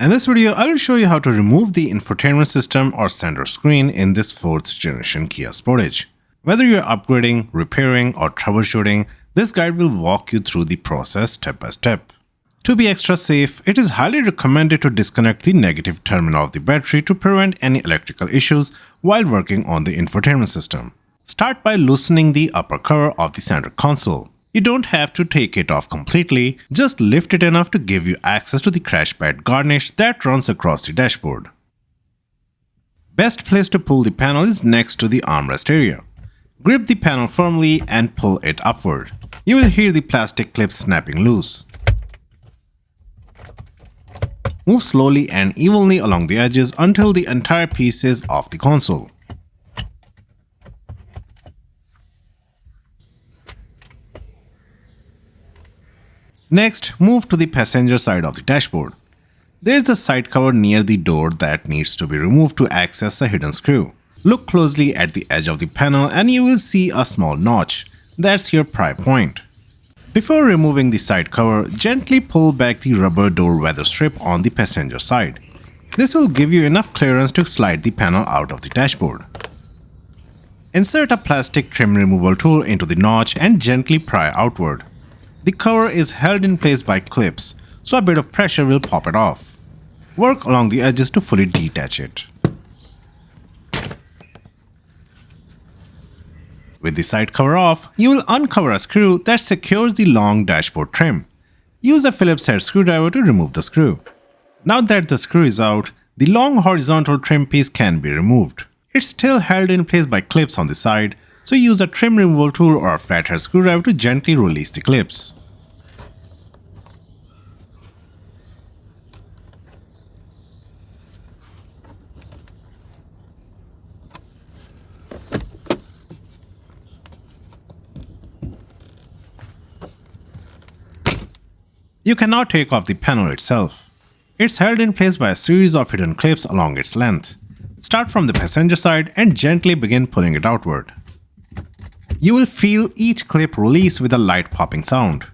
In this video, I will show you how to remove the infotainment system or center screen in this 4th generation Kia Sportage. Whether you're upgrading, repairing, or troubleshooting, this guide will walk you through the process step by step. To be extra safe, it is highly recommended to disconnect the negative terminal of the battery to prevent any electrical issues while working on the infotainment system. Start by loosening the upper cover of the center console. You don't have to take it off completely, just lift it enough to give you access to the crash pad garnish that runs across the dashboard. Best place to pull the panel is next to the armrest area. Grip the panel firmly and pull it upward. You will hear the plastic clip snapping loose. Move slowly and evenly along the edges until the entire piece is off the console. Next, move to the passenger side of the dashboard. There's a side cover near the door that needs to be removed to access a hidden screw. Look closely at the edge of the panel and you will see a small notch. That's your pry point. Before removing the side cover, gently pull back the rubber door weather strip on the passenger side. This will give you enough clearance to slide the panel out of the dashboard. Insert a plastic trim removal tool into the notch and gently pry outward. The cover is held in place by clips, so a bit of pressure will pop it off. Work along the edges to fully detach it. With the side cover off, you will uncover a screw that secures the long dashboard trim. Use a Phillips head screwdriver to remove the screw. Now that the screw is out, the long horizontal trim piece can be removed. It's still held in place by clips on the side, so use a trim removal tool or a flathead screwdriver to gently release the clips. You can now take off the panel itself. It's held in place by a series of hidden clips along its length. Start from the passenger side and gently begin pulling it outward. You will feel each clip release with a light popping sound.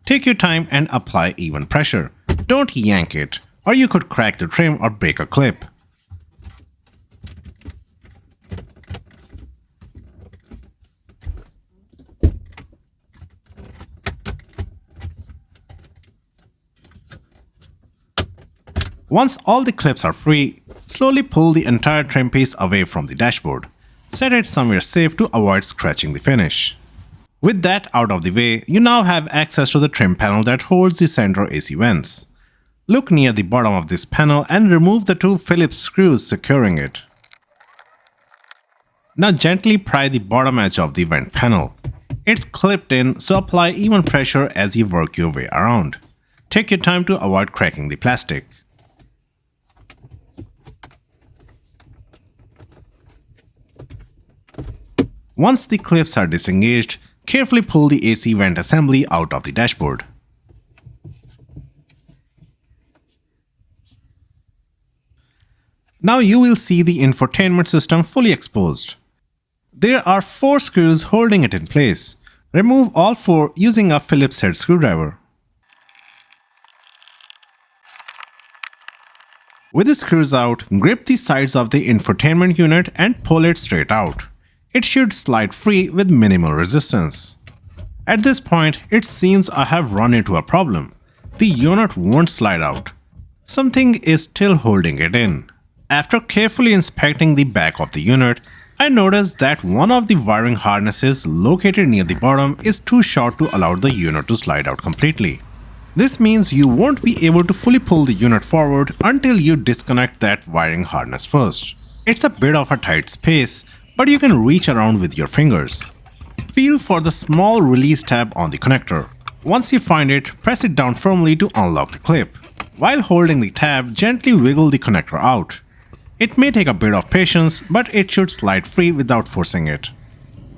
Take your time and apply even pressure. Don't yank it, or you could crack the trim or break a clip. Once all the clips are free, slowly pull the entire trim piece away from the dashboard. Set it somewhere safe to avoid scratching the finish. With that out of the way, you now have access to the trim panel that holds the center AC vents. Look near the bottom of this panel and remove the 2 Phillips screws securing it. Now gently pry the bottom edge of the vent panel. It's clipped in, so apply even pressure as you work your way around. Take your time to avoid cracking the plastic. Once the clips are disengaged, carefully pull the AC vent assembly out of the dashboard. Now you will see the infotainment system fully exposed. There are 4 screws holding it in place. Remove all 4 using a Phillips head screwdriver. With the screws out, grip the sides of the infotainment unit and pull it straight out. It should slide free with minimal resistance. At this point, it seems I have run into a problem. The unit won't slide out. Something is still holding it in. After carefully inspecting the back of the unit, I noticed that one of the wiring harnesses located near the bottom is too short to allow the unit to slide out completely. This means you won't be able to fully pull the unit forward until you disconnect that wiring harness first. It's a bit of a tight space, but you can reach around with your fingers. Feel for the small release tab on the connector. Once you find it, press it down firmly to unlock the clip. While holding the tab, gently wiggle the connector out. It may take a bit of patience, but it should slide free without forcing it.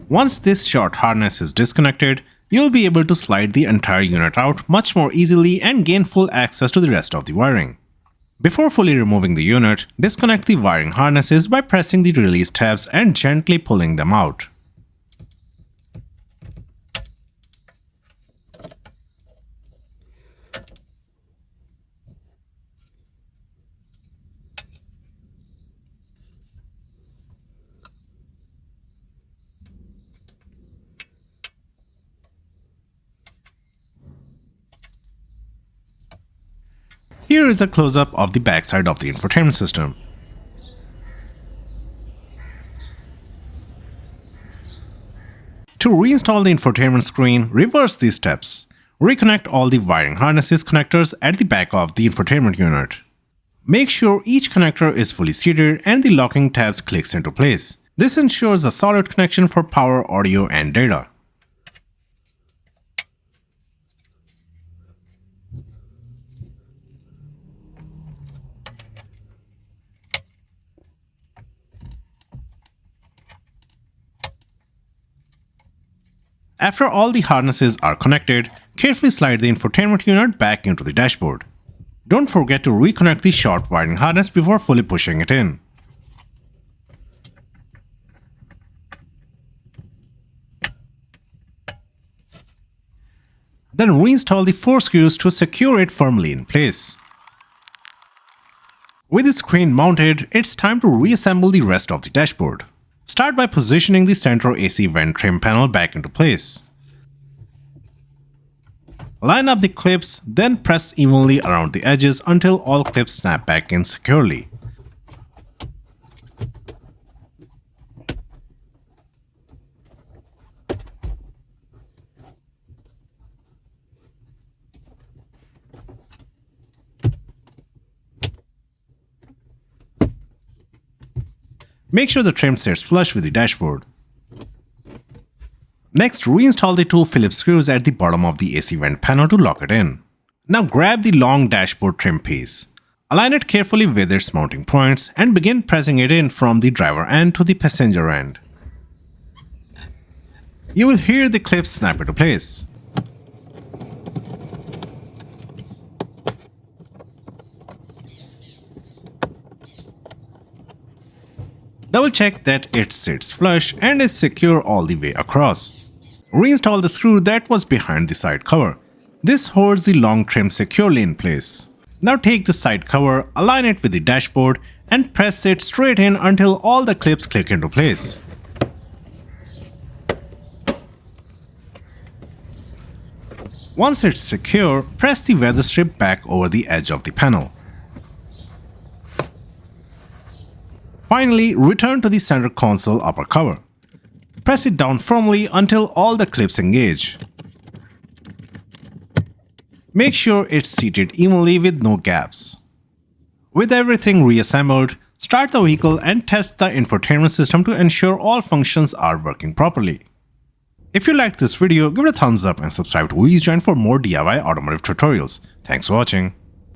Once this short harness is disconnected, you'll be able to slide the entire unit out much more easily and gain full access to the rest of the wiring. Before fully removing the unit, disconnect the wiring harnesses by pressing the release tabs and gently pulling them out. Here is a close-up of the backside of the infotainment system. To reinstall the infotainment screen, reverse these steps. Reconnect all the wiring harnesses connectors at the back of the infotainment unit. Make sure each connector is fully seated and the locking tabs clicks into place. This ensures a solid connection for power, audio, and data. After all the harnesses are connected, carefully slide the infotainment unit back into the dashboard. Don't forget to reconnect the short wiring harness before fully pushing it in. Then reinstall the 4 screws to secure it firmly in place. With the screen mounted, it's time to reassemble the rest of the dashboard. Start by positioning the center AC vent trim panel back into place. Line up the clips, then press evenly around the edges until all clips snap back in securely. Make sure the trim sits flush with the dashboard. Next, reinstall the 2 Phillips screws at the bottom of the AC vent panel to lock it in. Now grab the long dashboard trim piece. Align it carefully with its mounting points and begin pressing it in from the driver end to the passenger end. You will hear the clips snap into place. Double check that it sits flush and is secure all the way across. Reinstall the screw that was behind the side cover. This holds the long trim securely in place. Now take the side cover, align it with the dashboard and press it straight in until all the clips click into place. Once it's secure, press the weather strip back over the edge of the panel. Finally, return to the center console upper cover. Press it down firmly until all the clips engage. Make sure it's seated evenly with no gaps. With everything reassembled, start the vehicle and test the infotainment system to ensure all functions are working properly. If you liked this video, give it a thumbs up and subscribe to EasyJoin for more DIY automotive tutorials. Thanks for watching.